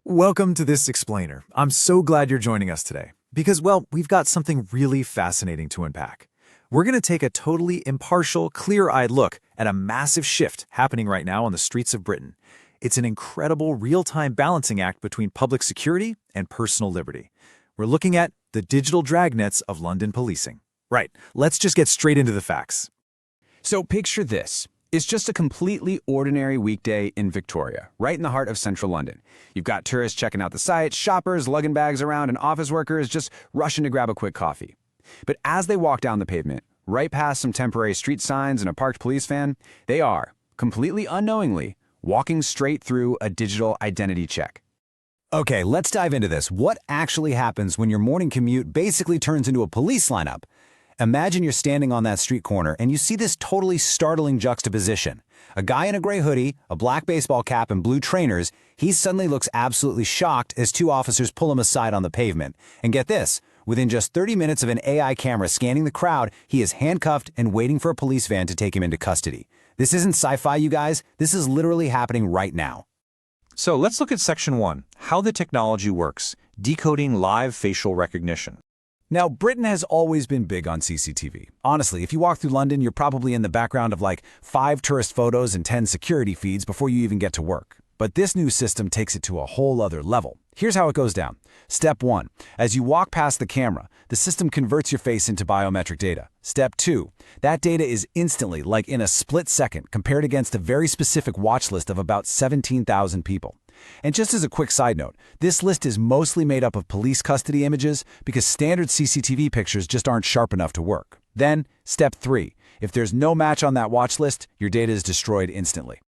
Welcome to this explainer. I'm so glad you're joining us today because, well, we've got something really fascinating to unpack. We're going to take a totally impartial, clear-eyed look at a massive shift happening right now on the streets of Britain. It's an incredible real-time balancing act between public security and personal liberty. We're looking at the digital dragnets of London policing. Right, let's just get straight into the facts. So picture this. It's just a completely ordinary weekday in Victoria, right in the heart of central London. You've got tourists checking out the site, shoppers lugging bags around, and office workers just rushing to grab a quick coffee. But as they walk down the pavement, right past some temporary street signs and a parked police van, they are, completely unknowingly, walking straight through a digital identity check. Okay, let's dive into this. What actually happens when your morning commute basically turns into a police lineup? Imagine you're standing on that street corner and you see this totally startling juxtaposition. A guy in a gray hoodie, a black baseball cap, and blue trainers, he suddenly looks absolutely shocked as two officers pull him aside on the pavement. And get this, within just 30 minutes of an AI camera scanning the crowd, he is handcuffed and waiting for a police van to take him into custody. This isn't sci-fi, you guys. This is literally happening right now. So let's look at Section 1, how the technology works, decoding live facial recognition. Now, Britain has always been big on CCTV. Honestly, if you walk through London, you're probably in the background of like 5 tourist photos and 10 security feeds before you even get to work. But this new system takes it to a whole other level. Here's how it goes down. Step 1. As you walk past the camera, the system converts your face into biometric data. Step 2. That data is instantly, like in a split second, compared against a very specific watch list of about 17,000 people. And just as a quick side note, this list is mostly made up of police custody images because standard CCTV pictures just aren't sharp enough to work. Then, step 3. If there's no match on that watch list, your data is destroyed instantly.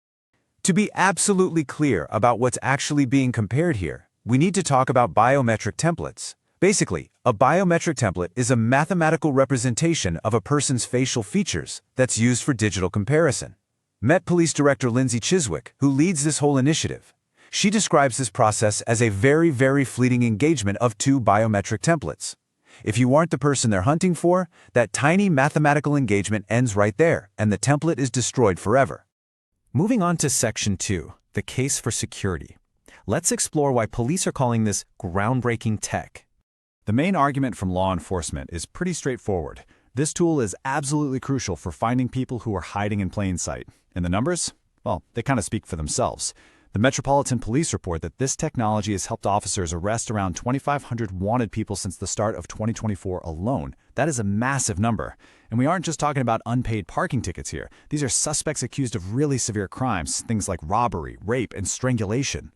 To be absolutely clear about what's actually being compared here, we need to talk about biometric templates. Basically, a biometric template is a mathematical representation of a person's facial features that's used for digital comparison. Met Police Director Lindsay Chiswick, who leads this whole initiative. She describes this process as a very fleeting engagement of 2 biometric templates. If you aren't the person they're hunting for, that tiny mathematical engagement ends right there, and the template is destroyed forever. Moving on to Section 2, the case for security. Let's explore why police are calling this groundbreaking tech. The main argument from law enforcement is pretty straightforward. This tool is absolutely crucial for finding people who are hiding in plain sight. And the numbers? Well, they kind of speak for themselves. The Metropolitan Police report that this technology has helped officers arrest around 2,500 wanted people since the start of 2024 alone. That is a massive number. And we aren't just talking about unpaid parking tickets here. These are suspects accused of really severe crimes, things like robbery, rape, and strangulation.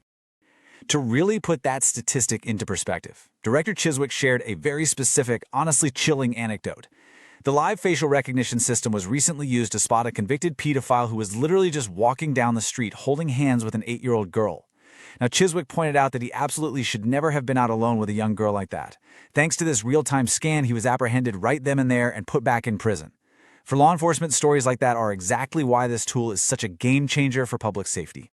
To really put that statistic into perspective, Director Chiswick shared a very specific, honestly chilling anecdote. The live facial recognition system was recently used to spot a convicted pedophile who was literally just walking down the street holding hands with an 8-year-old girl. Now, Chiswick pointed out that he absolutely should never have been out alone with a young girl like that. Thanks to this real-time scan, he was apprehended right then and there and put back in prison. For law enforcement, stories like that are exactly why this tool is such a game changer for public safety.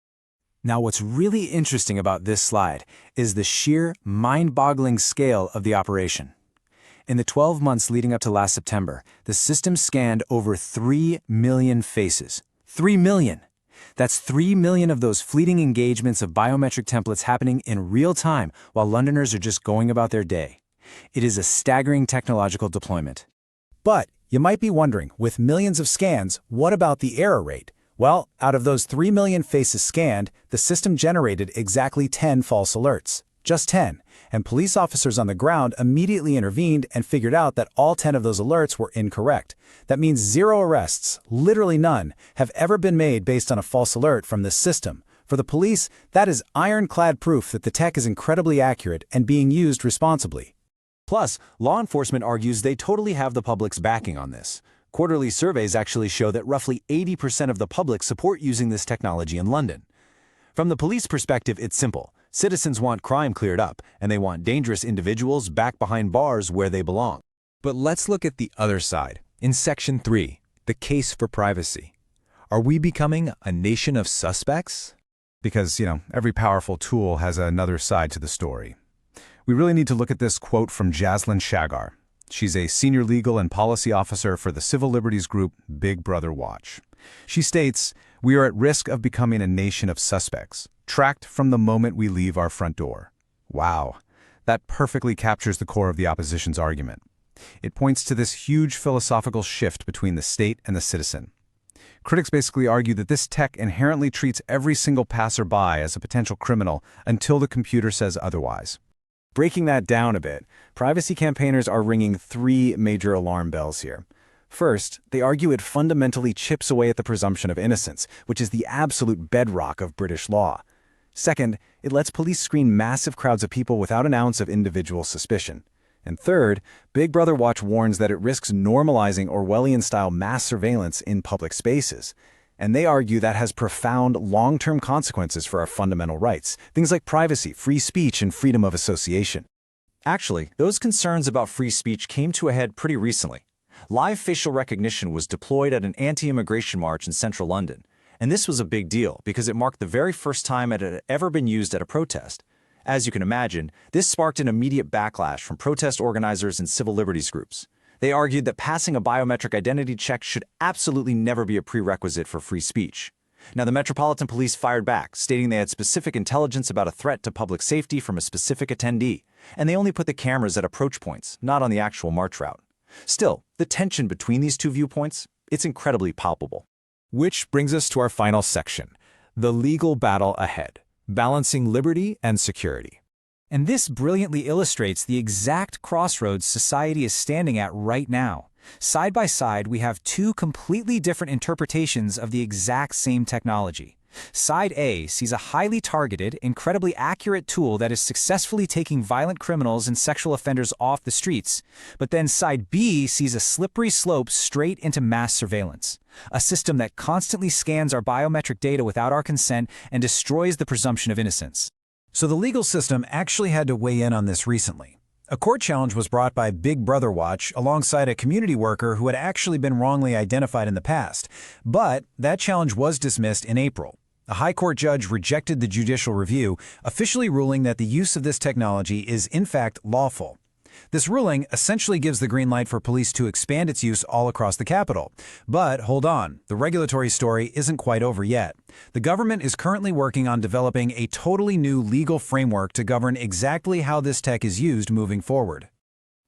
Now, what's really interesting about this slide is the sheer mind-boggling scale of the operation. In the 12 months leading up to last September, the system scanned over 3 million faces. 3 million! That's 3 million of those fleeting engagements of biometric templates happening in real time while Londoners are just going about their day. It is a staggering technological deployment. But you might be wondering, with millions of scans, what about the error rate? Well, out of those 3 million faces scanned, the system generated exactly 10 false alerts. Just 10. And police officers on the ground immediately intervened and figured out that all 10 of those alerts were incorrect. That means 0 arrests, literally none, have ever been made based on a false alert from this system. For the police, that is ironclad proof that the tech is incredibly accurate and being used responsibly. Plus, law enforcement argues they totally have the public's backing on this. Quarterly surveys actually show that roughly 80% of the public support using this technology in London. From the police perspective, it's simple. Citizens want crime cleared up, and they want dangerous individuals back behind bars where they belong. But let's look at the other side. In Section 3, the case for privacy. Are we becoming a nation of suspects? Because, every powerful tool has another side to the story. We really need to look at this quote from Jaslyn Shagar. She's a senior legal and policy officer for the civil liberties group Big Brother Watch. She states, "We are at risk of becoming a nation of suspects. tracked from the moment we leave our front door. Wow, that perfectly captures the core of the opposition's argument. It points to this huge philosophical shift between the state and the citizen. Critics basically argue that this tech inherently treats every single passerby as a potential criminal until the computer says otherwise. Breaking that down a bit, privacy campaigners are ringing 3 major alarm bells here. First, they argue it fundamentally chips away at the presumption of innocence, which is the absolute bedrock of British law. Second, it lets police screen massive crowds of people without an ounce of individual suspicion. And third, Big Brother Watch warns that it risks normalizing Orwellian-style mass surveillance in public spaces. And they argue that has profound long-term consequences for our fundamental rights, things like privacy, free speech, and freedom of association. Actually, those concerns about free speech came to a head pretty recently. Live facial recognition was deployed at an anti-immigration march in central London. And this was a big deal because it marked the very first time it had ever been used at a protest. As you can imagine, this sparked an immediate backlash from protest organizers and civil liberties groups. They argued that passing a biometric identity check should absolutely never be a prerequisite for free speech. Now, the Metropolitan Police fired back, stating they had specific intelligence about a threat to public safety from a specific attendee, and they only put the cameras at approach points, not on the actual march route. Still, the tension between these two viewpoints, it's incredibly palpable. Which brings us to our final section, the legal battle ahead, balancing liberty and security. And this brilliantly illustrates the exact crossroads society is standing at right now. Side by side, we have 2 completely different interpretations of the exact same technology. Side A sees a highly targeted, incredibly accurate tool that is successfully taking violent criminals and sexual offenders off the streets. But then Side B sees a slippery slope straight into mass surveillance, a system that constantly scans our biometric data without our consent and destroys the presumption of innocence. So the legal system actually had to weigh in on this recently. A court challenge was brought by Big Brother Watch alongside a community worker who had actually been wrongly identified in the past. But that challenge was dismissed in April. A high court judge rejected the judicial review, officially ruling that the use of this technology is in fact lawful. This ruling essentially gives the green light for police to expand its use all across the capital. But hold on, the regulatory story isn't quite over yet. The government is currently working on developing a totally new legal framework to govern exactly how this tech is used moving forward.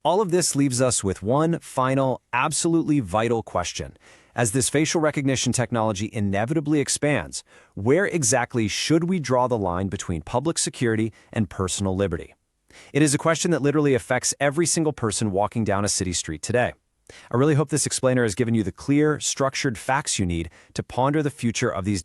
All of this leaves us with one final, absolutely vital question. As this facial recognition technology inevitably expands, where exactly should we draw the line between public security and personal liberty? It is a question that literally affects every single person walking down a city street today. I really hope this explainer has given you the clear, structured facts you need to ponder the future of these